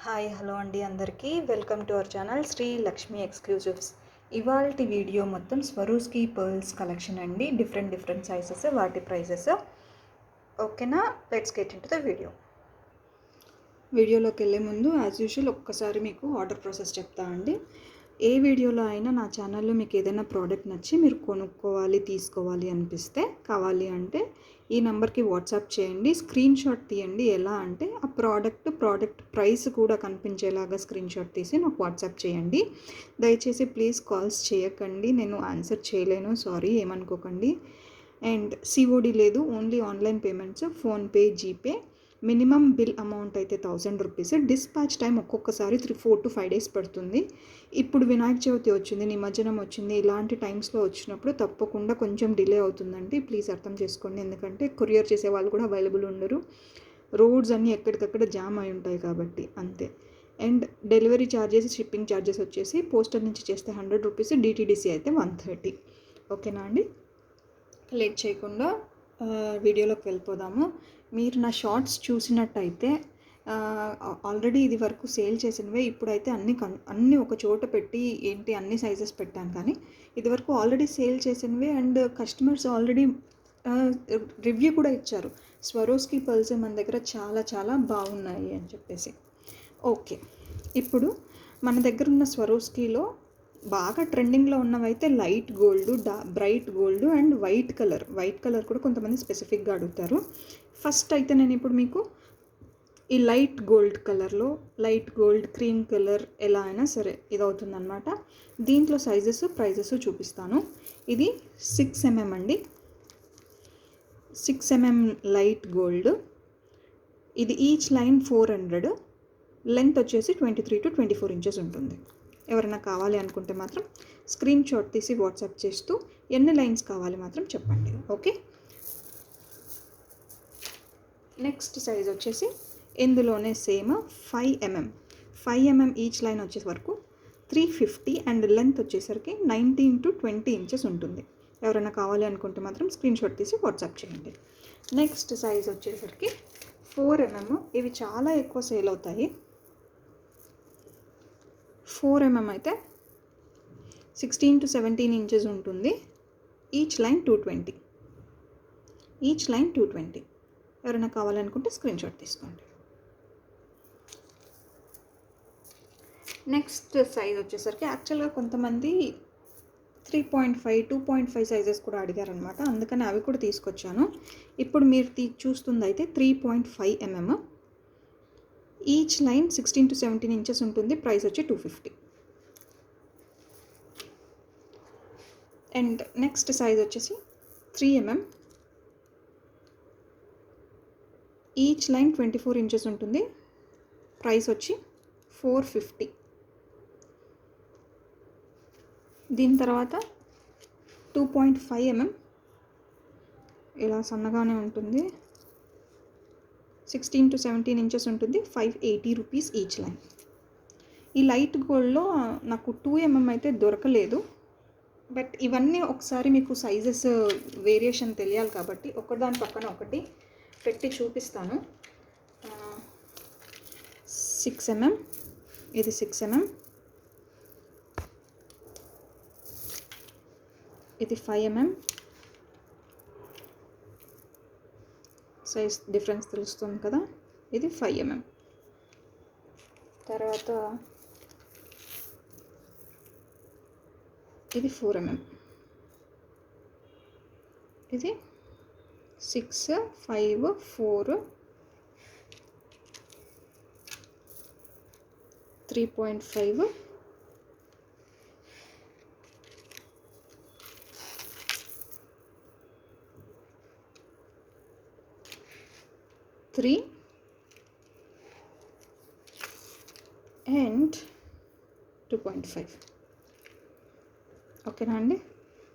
Hi hello అండి అందరికీ welcome to our channel Shri Lakshmi exclusives. ఇవాల్టి వీడియో మొత్తం స్వరూస్కి పర్ల్స్ కలెక్షన్ అండి. డిఫరెంట్ సైజెస్, వాటి ప్రైజెస్. ఓకేనా, let's get in to the వీడియోలోకి వెళ్ళే ముందు యాజ్ యూజువల్ ఒక్కసారి మీకు ఆర్డర్ ప్రాసెస్ చెప్తా అండి. ఏ వీడియోలో అయినా నా ఛానల్లో మీకు ఏదైనా ప్రోడక్ట్ నచ్చి మీరు కొనుక్కోవాలి, తీసుకోవాలి అనిపిస్తే, కావాలి అంటే ఈ నెంబర్కి వాట్సాప్ చేయండి. స్క్రీన్ షాట్ తీయండి. ఎలా అంటే ఆ ప్రోడక్ట్ ప్రైస్ కూడా కనిపించేలాగా స్క్రీన్ షాట్ తీసి నాకు వాట్సాప్ చేయండి. దయచేసి ప్లీజ్ కాల్స్ చేయకండి, నేను ఆన్సర్ చేయలేను, సారీ, ఏమనుకోకండి. అండ్ సిఓడి లేదు, only online payments, PhonePe, GPay. Minimum bill amount అయితే 1000 రూపీస్. డిస్పాచ్ టైం ఒక్కొక్కసారి 4 to 5 days పడుతుంది. ఇప్పుడు వినాయక చవితి వచ్చింది, నిమజ్జనం వచ్చింది, ఇలాంటి టైమ్స్లో వచ్చినప్పుడు తప్పకుండా కొంచెం డిలే అవుతుందండి. ప్లీజ్ అర్థం చేసుకోండి, ఎందుకంటే కొరియర్ చేసే వాళ్ళు కూడా అవైలబుల్ ఉండరు. రోడ్స్ అన్నీ ఎక్కడికక్కడ జామ్ అయి ఉంటాయి కాబట్టి, అంతే. And delivery charges, shipping charges వచ్చేసి పోస్టర్ నుంచి చేస్తే 100 రూపీస్, డిటీడీసీ అయితే 130. ఓకేనా అండి, లేట్ చేయకుండా వీడియోలోకి వెళ్ళిపోదాము. మీరు నా షార్ట్స్ చూసినట్టయితే ఆల్రెడీ ఇది వరకు సేల్ చేసినవే, ఇప్పుడైతే అన్నీ ఒక చోట పెట్టి అన్ని సైజెస్ పెట్టాను. కానీ ఇది వరకు ఆల్రెడీ సేల్ చేసినవే అండ్ కస్టమర్స్ ఆల్రెడీ రివ్యూ కూడా ఇచ్చారు. స్వరోస్కి పర్ల్స్ మన దగ్గర చాలా చాలా బాగున్నాయి అని చెప్పేసి. ఓకే, ఇప్పుడు మన దగ్గర ఉన్న స్వరోస్కీలో బాగా ట్రెండింగ్లో ఉన్నవైతే light gold, bright gold and white colour కూడా కొంతమంది స్పెసిఫిక్గా అడుగుతారు. ఫస్ట్ అయితే నేను ఇప్పుడు మీకు ఈ లైట్ గోల్డ్ కలర్లో, లైట్ గోల్డ్, క్రీమ్ కలర్, ఎలా అయినా సరే ఇది అవుతుందన్నమాట. దీంట్లో సైజెస్, ప్రైజెస్ చూపిస్తాను. ఇది 6mm అండి, 6mm లైట్ గోల్డ్. ఇది ఈచ్ లైన్ 400, లెంత్ వచ్చేసి 23 to 24 ఇంచెస్ ఉంటుంది. ఎవరైనా కావాలి అనుకుంటే మాత్రం స్క్రీన్ షాట్ తీసి వాట్సాప్ చేస్తూ ఎన్ని లైన్స్ కావాలి మాత్రం చెప్పండి. ఓకే, నెక్స్ట్ సైజ్ వచ్చేసి ఇందులోనే సేమ్ 5mm ఈచ్ లైన్ వచ్చే వరకు 350 అండ్ లెంత్ వచ్చేసరికి 19 to 20 ఇంచెస్ ఉంటుంది. ఎవరైనా కావాలి అనుకుంటే మాత్రం స్క్రీన్ షాట్ తీసి వాట్సాప్ చేయండి. నెక్స్ట్ సైజ్ వచ్చేసరికి 4mm. ఇవి చాలా ఎక్కువ సేల్ అవుతాయి. 4mm అయితే 16 to 17 ఇంచెస్ ఉంటుంది. Each line 220. ఎవరైనా కావాలనుకుంటే స్క్రీన్ షాట్ తీసుకోండి. నెక్స్ట్ సైజ్ వచ్చేసరికి యాక్చువల్గా కొంతమంది 3.5, 2.5 సైజెస్ కూడా అడిగారనమాట, అందుకని అవి కూడా తీసుకొచ్చాను. ఇప్పుడు మీరు చూస్తుంది అయితే 3.5mm. Each line 16 to 17 inches ఉంటుంది. ప్రైస్ వచ్చి 250. అండ్ నెక్స్ట్ సైజ్ వచ్చేసి 3mm. ఈచ్ లైన్ 24 ఇంచెస్ ఉంటుంది. ప్రైస్ వచ్చి 450. దీని తర్వాత 2.5mm, ఇలా సన్నగానే ఉంటుంది, 16 to 17 ఇంచెస్ ఉంటుంది. 580 రూపీస్ ఈచ్ లైన్. ఈ లైట్ గోల్డ్లో నాకు 2mm అయితే దొరకలేదు, బట్ ఇవన్నీ ఒకసారి మీకు సైజెస్ వేరియేషన్ తెలియాలి కాబట్టి ఒకదాని పక్కన ఒకటి పెట్టి చూపిస్తాను. 6mm, ఇది 6mm, ఇది 5mm. సైజ్ డిఫరెన్స్ తెలుస్తుంది కదా, ఇది 5mm. తర్వాత ఇది 4mm, ఇది 6, 5, 4, 3.5, 3 అండ్ 2.5. ఓకేనా అండి,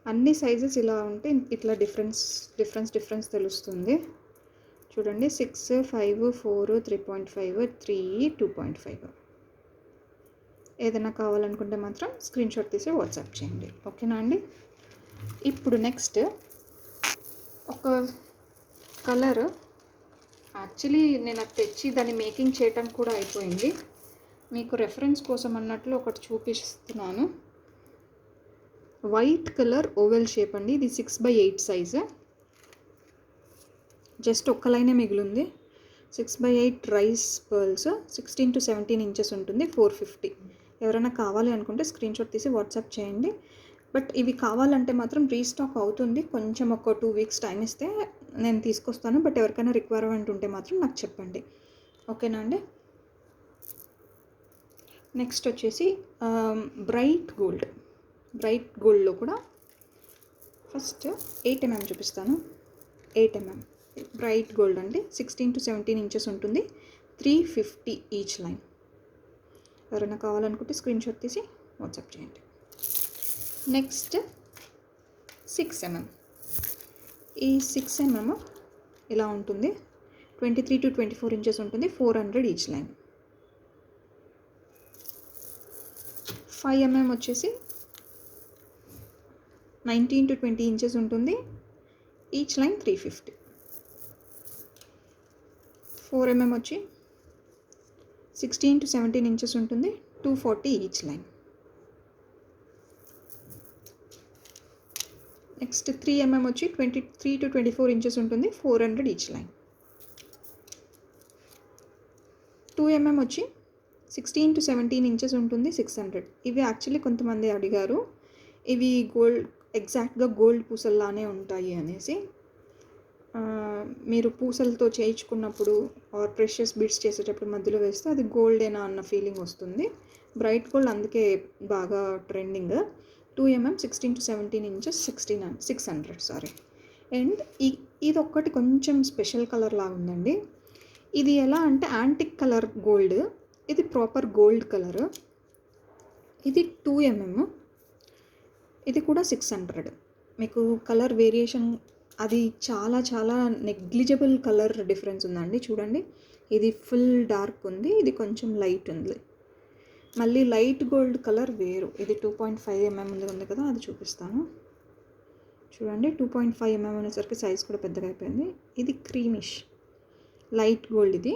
అన్ని సైజెస్ ఇలా ఉంటే ఇట్లా డిఫరెన్స్ తెలుస్తుంది. చూడండి, 6, 5, 4, 3.5, 3, 2.5. ఏదైనా కావాలనుకుంటే మాత్రం స్క్రీన్ షాట్ తీసి వాట్సాప్ చేయండి. ఓకేనా అండి, ఇప్పుడు నెక్స్ట్ ఒక కలర్, యాక్చువల్లీ నేను అది తెచ్చి దాన్ని మేకింగ్ చేయటం కూడా అయిపోయింది. మీకు రెఫరెన్స్ కోసం అన్నట్లు ఒకటి చూపిస్తున్నాను. వైట్ కలర్ ఓవెల్ షేప్ అండి. ఇది 6x8 సైజు. జస్ట్ ఒక్క లైనే మిగిలింది. 6x8 rice pearls 16 to 17 inches ఉంటుంది. 450. ఎవరైనా కావాలి అనుకుంటే స్క్రీన్షాట్ తీసి వాట్సాప్ చేయండి. బట్ ఇవి కావాలంటే మాత్రం రీస్టాక్ అవుతుంది. కొంచెం ఒక 2 వీక్స్ టైం ఇస్తే నేను తీసుకొస్తాను. బట్ ఎవరికైనా రిక్వైర్మెంట్ ఉంటే మాత్రం నాకు చెప్పండి. ఓకేనా అండి. నెక్స్ట్ వచ్చేసి బ్రైట్ గోల్డ్లో కూడా ఫస్ట్ 8mm చూపిస్తాను. 8mm బ్రైట్ గోల్డ్ అండి. 16 to 17 ఇంచెస్ ఉంటుంది. 350 ఈచ్ లైన్. ఎవరైనా కావాలనుకుంటే స్క్రీన్షాట్ తీసి వాట్సాప్ చేయండి. Next 6mm. ఈ 6mm ఇలా ఉంటుంది. 23 to 24 ఇంచెస్ ఉంటుంది. 400 ఈచ్ లైన్. 5mm వచ్చేసి 19 to 20 ఇంచెస్ ఉంటుంది. Each line 350. 4mm వచ్చి 16 to 17 ఇంచెస్ ఉంటుంది. 240 ఈచ్ లైన్. నెక్స్ట్ 3mm వచ్చి 23 to 24 ఇంచెస్ ఉంటుంది. 400 ఈచ్ లైన్. 2mm వచ్చి 16 to 17 ఇంచెస్ ఉంటుంది. 600. ఇవి యాక్చువల్లీ కొంతమంది అడిగారు, ఇవి ఎగ్జాక్ట్గా గోల్డ్ పూసల్లానే ఉంటాయి అనేసి. మీరు పూసలతో చేయించుకున్నప్పుడు ఆర్ ప్రెషియస్ బిట్స్ చేసేటప్పుడు మధ్యలో వేస్తే అది గోల్డేనా అన్న ఫీలింగ్ వస్తుంది. బ్రైట్ గోల్డ్ అందుకే బాగా trending. 2mm 16 to 17 inches 600. And ఇది ఒక్కటి కొంచెం స్పెషల్ కలర్ లాగా ఉందండి. ఇది ఎలా అంటే యాంటిక్ కలర్ గోల్డ్. ఇది ప్రాపర్ గోల్డ్ కలర్. ఇది 2mm. ఇది కూడా 600. మీకు కలర్ వేరియేషన్ అది చాలా చాలా నెగ్లిజిబుల్ కలర్ డిఫరెన్స్ ఉందండి. చూడండి, ఇది ఫుల్ డార్క్ ఉంది, ఇది కొంచెం లైట్ ఉంది. మళ్ళీ లైట్ గోల్డ్ కలర్ వేరు. ఇది 2.5mm ఉంది కదా, అది చూపిస్తాను. చూడండి, 2.5mm అనేసరికి సైజ్ కూడా పెద్దగా అయిపోయింది. ఇది క్రీమిష్ లైట్ గోల్డ్.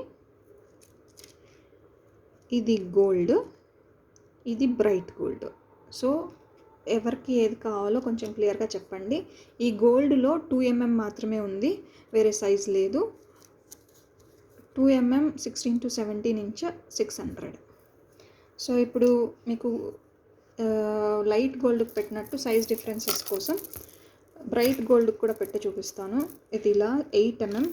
ఇది గోల్డ్, ఇది బ్రైట్ గోల్డ్. సో ఎవరికి ఏది కావాలో కొంచెం క్లియర్గా చెప్పండి. ఈ గోల్డ్లో 2mm మాత్రమే ఉంది, వేరే సైజ్ లేదు. 2mm 16 to 17 inch 600. సో ఇప్పుడు మీకు లైట్ గోల్డ్కి పెట్టినట్టు సైజ్ డిఫరెన్సెస్ కోసం బ్రైట్ గోల్డ్కి కూడా పెట్టి చూపిస్తాను. ఇది ఇలా 8mm,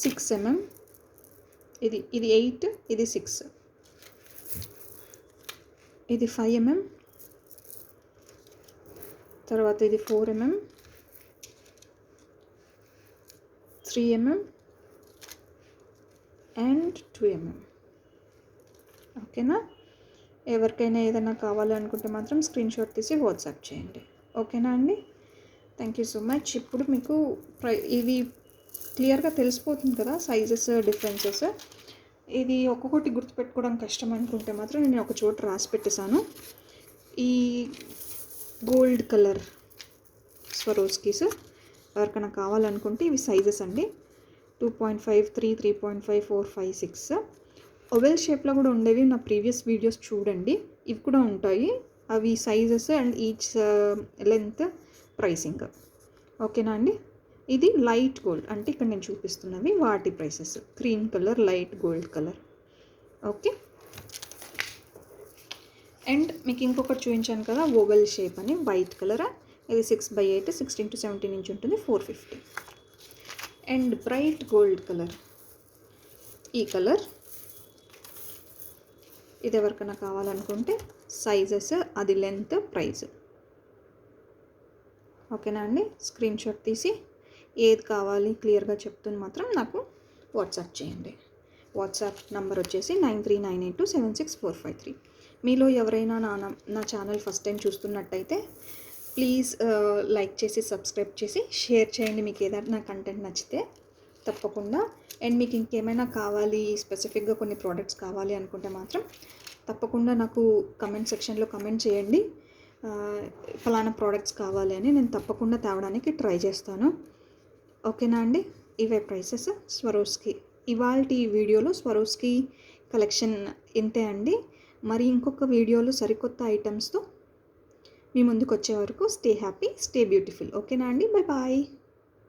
6mm, ఇది 8, ఇది 6, ఇది 5mm, తర్వాత ఇది 4mm, 3mm అండ్ 2mm. ఓకేనా. ఎవరికైనా ఏదైనా కావాలనుకుంటే మాత్రం స్క్రీన్షాట్ తీసి వాట్సాప్ చేయండి. ఓకేనా అండి. Thank you so much. ఇప్పుడు మీకు ఇవి క్లియర్గా తెలిసిపోతుంది కదా సైజెస్ డిఫరెన్సెస్. ఇది ఒక్కొక్కటి గుర్తుపెట్టుకోవడం కష్టం అనుకుంటే మాత్రం నేను ఒక చోట రాసి పెట్టేశాను. ఈ గోల్డ్ కలర్ స్వరోస్కీస్ ఎవరికైనా కావాలనుకుంటే ఇవి సైజెస్ అండి. 2.5, 3, 3.5, 4, 5, 6. ఓవెల్ షేప్లో కూడా ఉండేవి నా ప్రీవియస్ వీడియోస్ చూడండి. ఇవి కూడా ఉంటాయి. అవి sizes and each length, pricing. ఓకేనా అండి. ఇది లైట్ గోల్డ్ అంటే ఇక్కడ నేను చూపిస్తున్నవి వాటి prices. Cream colour, light gold colour. Okay. And మీకు ఇంకొకటి చూపించాను కదా ఓవెల్ షేప్ అని, వైట్ కలర్. ఇది 6x8 16 to 17 ఇంచ్ ఉంటుంది. 450. అండ్ బ్రైట్ గోల్డ్ కలర్, ఈ కలర్. ఇది ఎవరికైనా కావాలనుకుంటే సైజెస్, అది లెంత్, ప్రైస్. ఓకేనా అండి. స్క్రీన్షాట్ తీసి ఏది కావాలి క్లియర్గా చెప్తుంది మాత్రం నాకు వాట్సాప్ చేయండి. వాట్సాప్ నంబర్ వచ్చేసి 9398276453. మీలో ఎవరైనా నా ఛానల్ ఫస్ట్ టైం చూస్తున్నట్టయితే ప్లీజ్ లైక్ చేసి సబ్స్క్రైబ్ చేసి షేర్ చేయండి మీకు ఏదైనా కంటెంట్ నచ్చితే తప్పకుండా. అండ్ మీకు ఇంకేమైనా కావాలి, స్పెసిఫిక్గా కొన్ని ప్రోడక్ట్స్ కావాలి అనుకుంటే మాత్రం తప్పకుండా నాకు కమెంట్ సెక్షన్లో కమెంట్ చేయండి. ఫలానా ప్రోడక్ట్స్ కావాలి అని నేను తప్పకుండా తేవడానికి ట్రై చేస్తాను. ఓకేనా అండి. ఇవే ప్రైసెస్ స్వరోస్కి. ఇవాళ ఈ వీడియోలో స్వరోస్కి కలెక్షన్ ఇంతే అండి. మరి ఇంకొక వీడియోలో సరికొత్త ఐటమ్స్తో మీ ముందుకు వచ్చే వరకు స్టే హ్యాపీ, స్టే బ్యూటిఫుల్. ఓకేనా అండి? Bye bye.